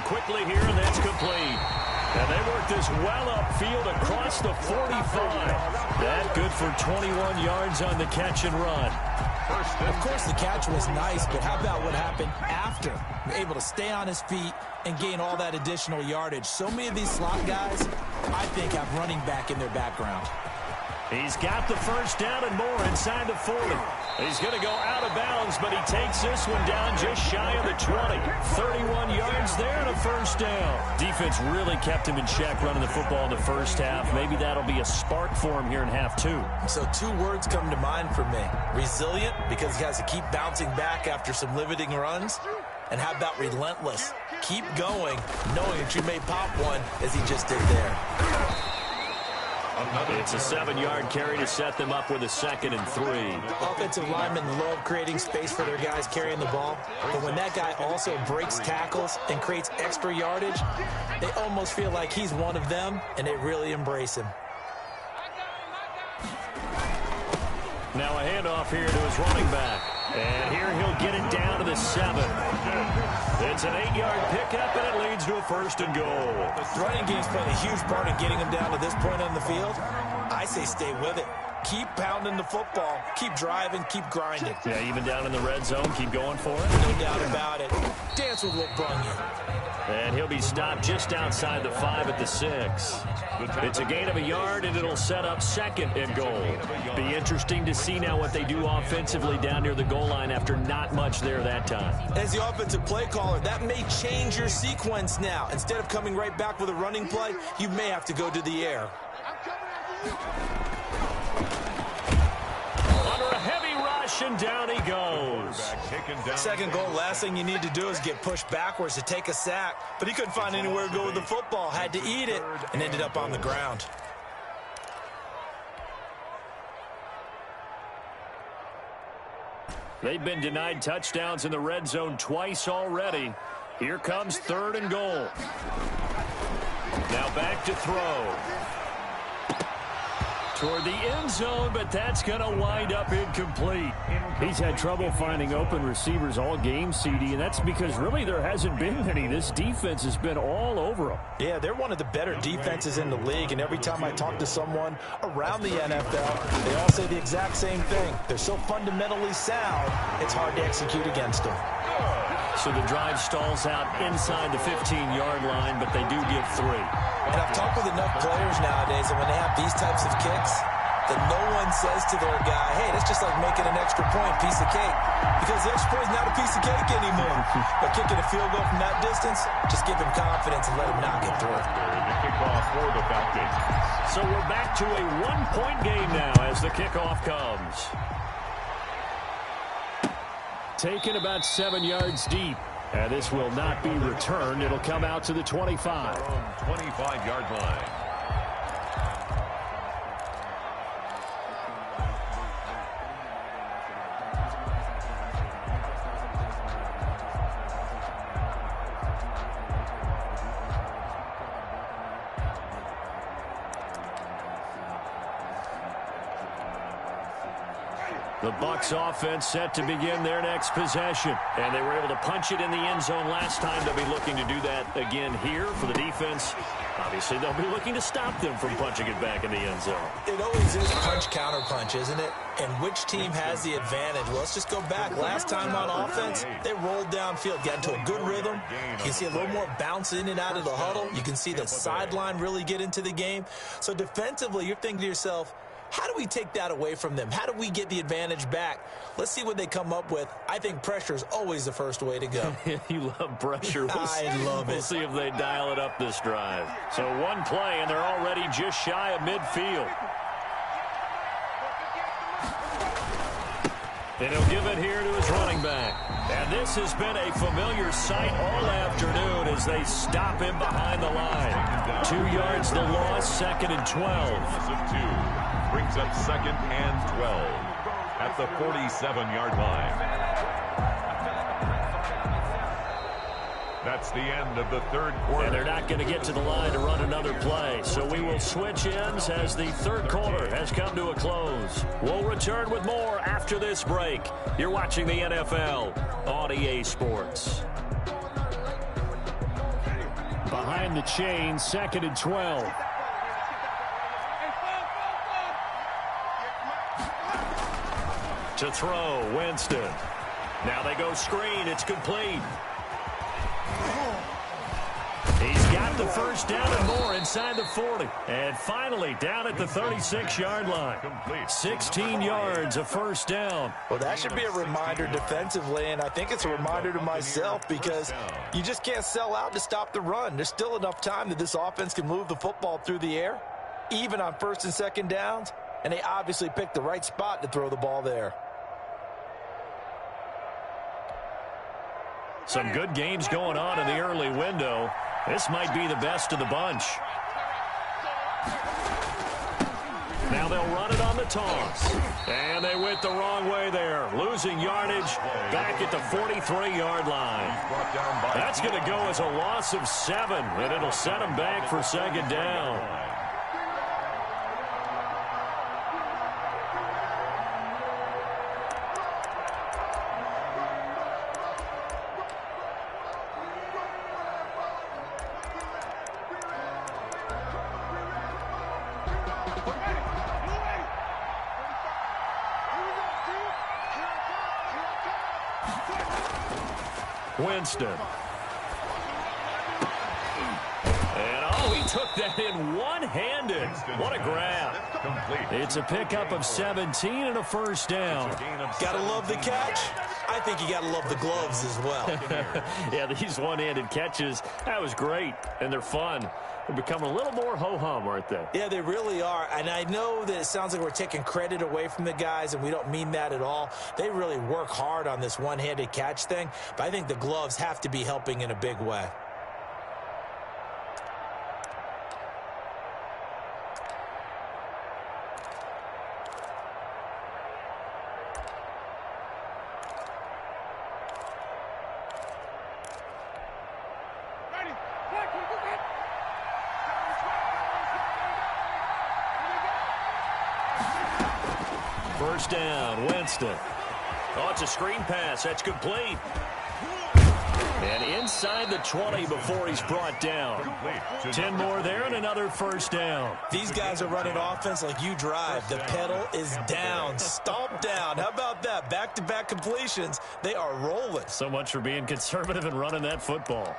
quickly here, and that's complete. And they work this well upfield across the 45. That good for 21 yards on the catch and run. Of course, the catch was nice, but how about what happened after? Able to stay on his feet and gain all that additional yardage. So many of these slot guys, I think, have running back in their background. He's got the first down and more inside the 40. He's going to go out of bounds, but he takes this one down just shy of the 20. 31 yards there and a first down. Defense really kept him in check running the football in the first half. Maybe that'll be a spark for him here in half two. So two words come to mind for me. Resilient, because he has to keep bouncing back after some limiting runs. And how about relentless? Keep going, knowing that you may pop one as he just did there. It's a 7-yard carry to set them up with a 2nd and 3. Offensive linemen love creating space for their guys carrying the ball, but when that guy also breaks tackles and creates extra yardage, they almost feel like he's one of them, and they really embrace him. Now a handoff here to his running back. And here he'll get it down to the 7. It's an 8-yard pickup, and it leads to a 1st and goal. The running game's playing a huge part in getting him down to this point on the field. I say stay with it. Keep pounding the football. Keep driving. Keep grinding. Yeah, even down in the red zone, keep going for it. No doubt about it. Dance with what brung you. And he'll be stopped just outside the 5 at the 6. It's a gain of a yard, and it'll set up 2nd and goal. Be interesting to see now what they do offensively down near the goal line after not much there that time. As the offensive play caller, that may change your sequence now. Instead of coming right back with a running play, you may have to go to the air. Under a heavy rush, and down he goes. Second goal, last thing you need to do is get pushed backwards to take a sack. But he couldn't find anywhere to go with the football. Had to eat it and ended up on the ground. They've been denied touchdowns in the red zone twice already. Here comes 3rd and goal. Now back to throw. Toward the end zone, but that's going to wind up incomplete. He's had trouble finding open receivers all game, CD, and that's because really there hasn't been any. This defense has been all over them. Yeah, they're one of the better defenses in the league, and every time I talk to someone around the NFL, they all say the exact same thing. They're so fundamentally sound, it's hard to execute against them. So the drive stalls out inside the 15-yard line, but they do give 3. And I've talked with enough players nowadays, and when they have these types of kicks, that no one says to their guy, hey, that's just like making an extra point, piece of cake. Because the extra point is not a piece of cake anymore. But kicking a field goal from that distance, just give him confidence and let him knock it through. The kickoff for the Falcons. So we're back to a 1-point game now as the kickoff comes. Taken about 7 yards deep. And this will not be returned. It'll come out to the 25. 25-yard line. The Bucs offense set to begin their next possession. And they were able to punch it in the end zone last time. They'll be looking to do that again here for the defense. Obviously, they'll be looking to stop them from punching it back in the end zone. It always is punch-counter-punch, isn't it? And which team has the advantage? Well, let's just go back. Last time on offense, they rolled downfield, got into a good rhythm. You can see a little more bounce in and out of the huddle. You can see the sideline really get into the game. So defensively, you're thinking to yourself, how do we take that away from them? How do we get the advantage back? Let's see what they come up with. I think pressure is always the first way to go. You love pressure. I love it. We'll see if they dial it up this drive. So one play, and they're already just shy of midfield. And he'll give it here to his running back. And this has been a familiar sight all afternoon as they stop him behind the line. 2 yards the loss, 2nd and 12. Brings up 2nd and 12 at the 47-yard line. That's the end of the third quarter. And they're not going to get to the line to run another play. So we will switch ends as the third quarter has come to a close. We'll return with more after this break. You're watching the NFL on EA Sports. Behind the chain, 2nd and 12. To throw, Winston. Now they go screen. It's complete. He's got the first down and more inside the 40. And finally down at the 36-yard line. 16 yards, a first down. Well, that should be a reminder defensively, and I think it's a reminder to myself because you just can't sell out to stop the run. There's still enough time that this offense can move the football through the air, even on 1st and 2nd downs, and they obviously picked the right spot to throw the ball there. Some good games going on in the early window. This might be the best of the bunch. Now they'll run it on the toss. And they went the wrong way there. Losing yardage back at the 43-yard line. That's going to go as a loss of 7, and it'll set them back for 2nd down. Winston. And, he took that in one-handed. What a grab. It's a pickup of 17 and a first down. Gotta love the catch. I think you gotta love the gloves as well. Yeah, these one-handed catches, that was great, and they're fun. They're becoming a little more ho-hum, aren't they? Yeah, they really are. And I know that it sounds like we're taking credit away from the guys, and we don't mean that at all. They really work hard on this one-handed catch thing, but I think the gloves have to be helping in a big way. First down, Winston. Oh, it's a screen pass. That's complete. And inside the 20 before he's brought down. 10 more there and another first down. These guys are running offense like you drive. The pedal is down. Stomp down. How about that? Back-to-back completions. They are rolling. So much for being conservative and running that football.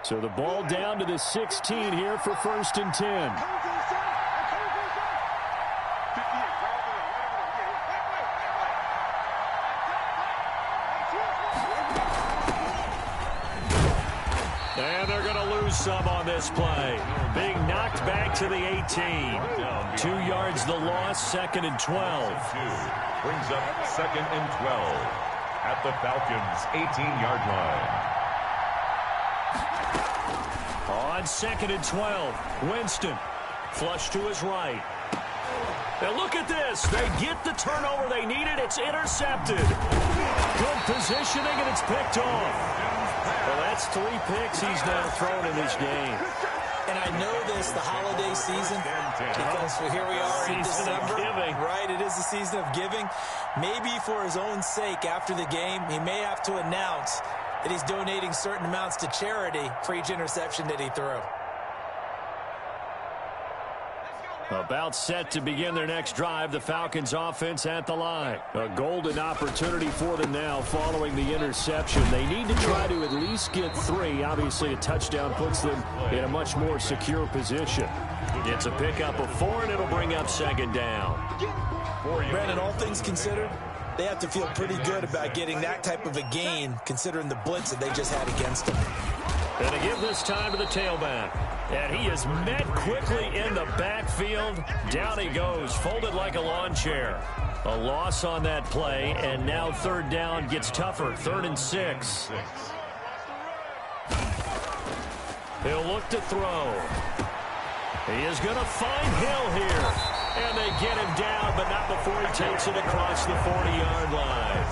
So the ball down to the 16 here for 1st and 10. And they're going to lose some on this play. Being knocked back to the 18. 2 yards the loss, 2nd and 12. Brings up 2nd and 12 at the Falcons' 18-yard line. On 2nd and 12, Winston, flush to his right. And look at this. They get the turnover they needed. It's intercepted. Good positioning, and it's picked off. Well, that's 3 picks he's now thrown in this game. And I know this, the holiday season, because here we are in December. Right, it is the season of giving. Maybe for his own sake after the game, he may have to announce that he's donating certain amounts to charity for each interception that he threw. About set to begin their next drive, the Falcons offense at the line. A golden opportunity for them now following the interception. They need to try to at least get 3. Obviously, a touchdown puts them in a much more secure position. It's a pickup of 4, and it'll bring up 2nd down. Brandon, all things considered, they have to feel pretty good about getting that type of a gain, considering the blitz that they just had against them. And to give this time to the tailback. And he is met quickly in the backfield. Down he goes, folded like a lawn chair. A loss on that play, and now 3rd down gets tougher. 3rd and 6. He'll look to throw. He is going to find Hill here. And they get him down, but not before he takes it across the 40-yard line.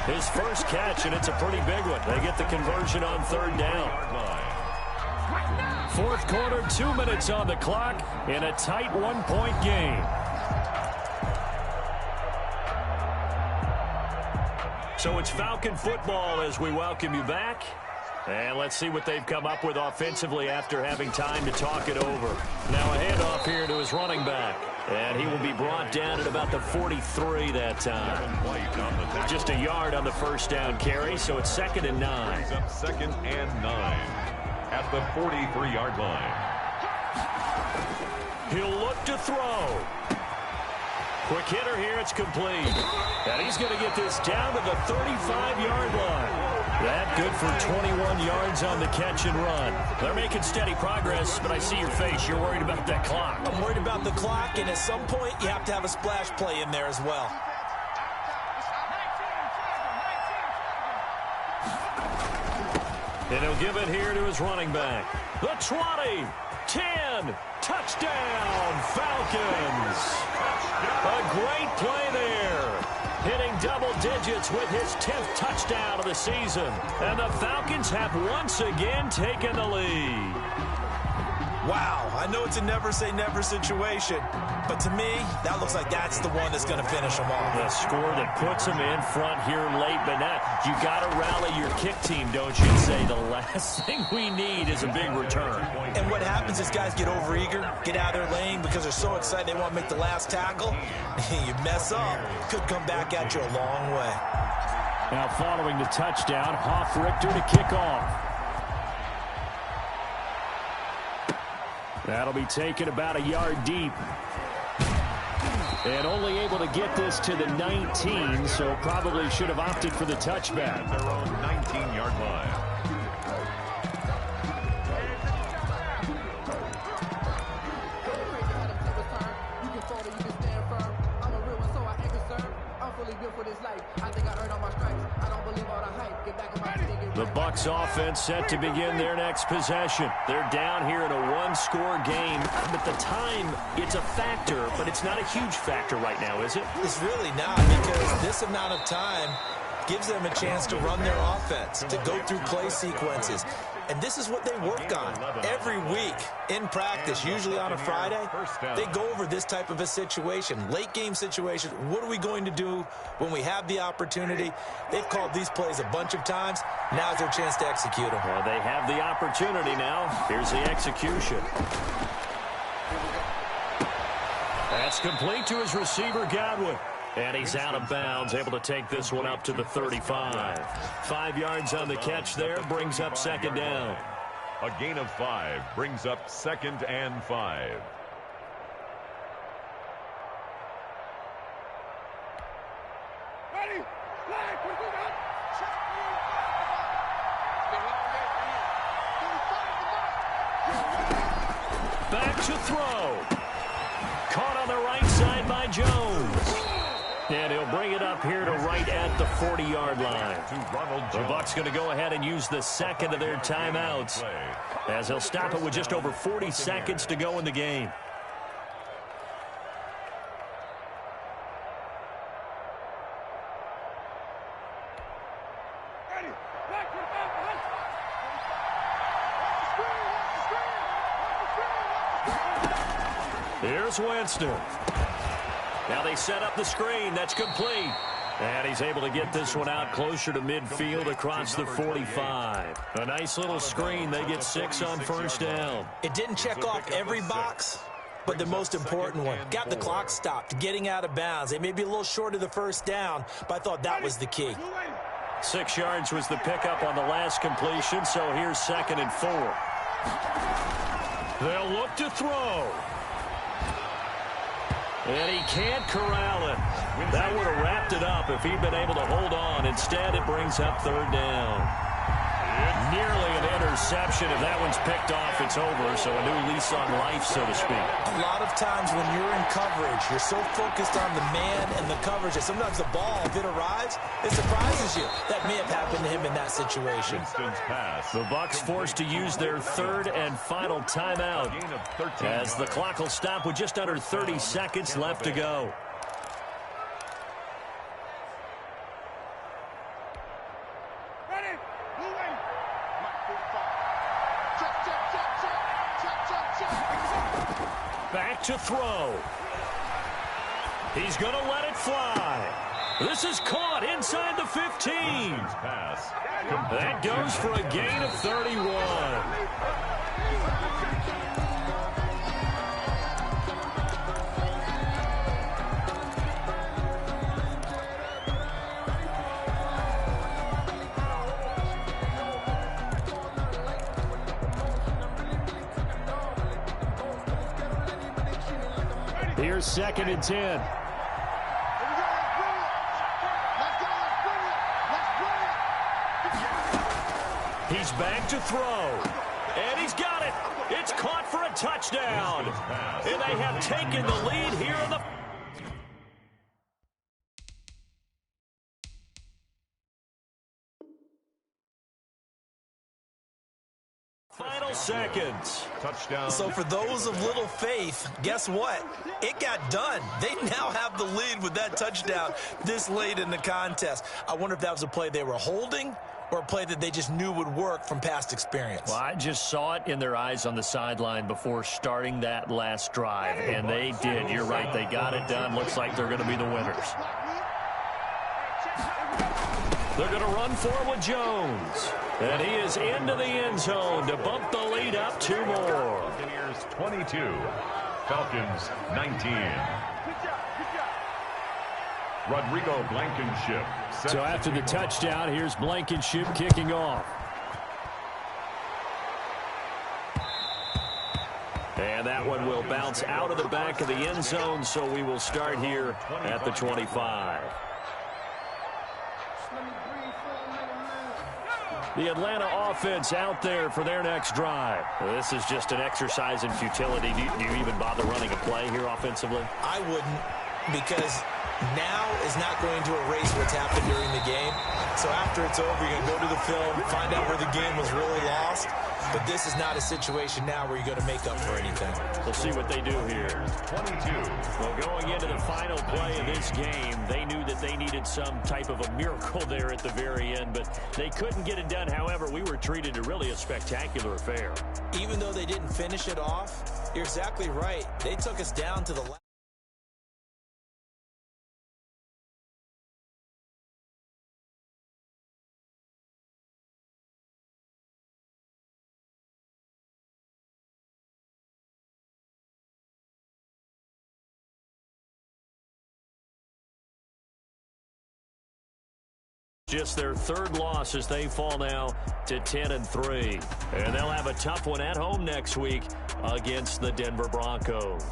His first catch, and it's a pretty big one. They get the conversion on third down. Fourth quarter, 2 minutes on the clock in a tight one-point game. So it's Falcon football as we welcome you back. And let's see what they've come up with offensively after having time to talk it over. Now a handoff here to his running back. And he will be brought down at about the 43 that time. Just a yard on the first down carry, so it's 2nd and 9. Second and 9 at the 43-yard line. He'll look to throw. Quick hitter here, it's complete. And he's going to get this down to the 35-yard line. That good for 21 yards on the catch and run. They're making steady progress, but I see your face. You're worried about that clock. I'm worried about the clock, and at some point, you have to have a splash play in there as well. And he'll give it here to his running back. The 20, 10, touchdown, Falcons. A great play there. Hitting double digits with his 10th touchdown of the season. And the Falcons have once again taken the lead. Wow, I know it's a never-say-never situation, but to me, that looks like that's the one that's going to finish them off. The score that puts them in front here late, but now you got to rally your kick team, don't you? Say the last thing we need is a big return. And what happens is guys get overeager, get out of their lane because they're so excited they want to make the last tackle. You mess up, could come back at you a long way. Now following the touchdown, Hoff-Richter to kick off. That'll be taken about a yard deep. And only able to get this to the 19, so probably should have opted for the touchback. Their own 19-yard line. The Bucs offense set to begin their next possession. They're down here in a one-score game, but the time, it's a factor, but it's not a huge factor right now, is it? It's really not, because this amount of time gives them a chance to run their offense, to go through play sequences. And this is what they work on every week in practice, usually on a Friday. They go over this type of a situation, late game situation. What are we going to do when we have the opportunity? They've called these plays a bunch of times. Now's their chance to execute them. Well, they have the opportunity now. Here's the execution. That's complete to his receiver, Godwin. And he's out of bounds, able to take this one up to the 35. 5 yards on the catch there, brings up 2nd down. A gain of 5 brings up 2nd and 5. Back to throw. Caught on the right side by Jones. And he'll bring it up here to right at the 40-yard line. The Bucs going to go ahead and use the second of their timeouts, as they'll stop it with just over 40 seconds to go in the game. Here's Winston. Now they set up the screen. That's complete. And he's able to get this one out closer to midfield across the 45. A nice little screen. They get 6 on first down. It didn't check off every box, but the most important one. Got the clock stopped, getting out of bounds. They may be a little short of the first down, but I thought that was the key. 6 yards was the pickup on the last completion, so here's 2nd and 4. They'll look to throw. And he can't corral it. That would have wrapped it up if he'd been able to hold on. Instead, it brings up 3rd down. Nearly an interception. If that one's picked off, it's over. So a new lease on life, so to speak. A lot of times when you're in coverage, you're so focused on the man and the coverage that sometimes the ball, if it arrives, it surprises you. That may have happened to him in that situation. The Bucs forced to use their 3rd and final timeout, as the clock will stop with just under 30 seconds left to go. Back to throw. He's going to let it fly. This is caught inside the 15. That goes for a gain of 31. Here's 2nd and 10. He's back to throw. And he's got it. It's caught for a touchdown. And they have taken the lead here in the final seconds. Touchdown. So for those of little faith, guess what? It got done. They now have the lead with that touchdown this late in the contest. I wonder if that was a play they were holding or a play that they just knew would work from past experience. Well, I just saw it in their eyes on the sideline before starting that last drive, and they did. You're right. They got it done. Looks like they're going to be the winners. They're going to run forward Jones. And he is into the end zone to bump the lead up 2 more. Buccaneers 22, Falcons 19. Rodrigo Blankenship. So after the touchdown, here's Blankenship kicking off. And that one will bounce out of the back of the end zone, so we will start here at the 25. The Atlanta offense out there for their next drive. This is just an exercise in futility. Do you even bother running a play here offensively? I wouldn't, because now is not going to erase what's happened during the game. So after it's over, you're going to go to the film, find out where the game was really lost. But this is not a situation now where you're going to make up for anything. We'll see what they do here. 22. Well, going into the final play of this game, they knew that they needed some type of a miracle there at the very end, but they couldn't get it done. However, we were treated to really a spectacular affair. Even though they didn't finish it off, you're exactly right. They took us down to the last. Just their 3rd loss as they fall now to 10-3. And they'll have a tough one at home next week against the Denver Broncos.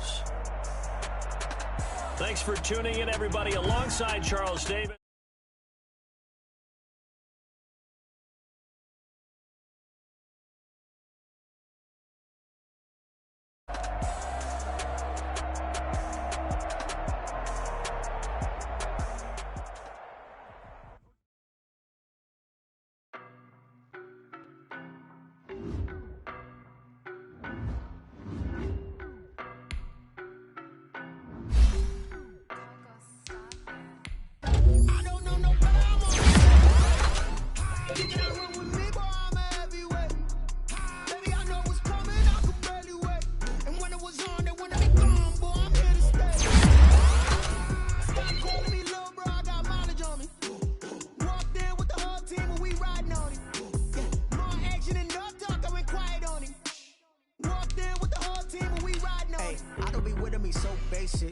Thanks for tuning in, everybody, alongside Charles Davis.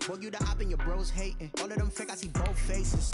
Boy, you the op and your bros hating. All of them fake, I see both faces.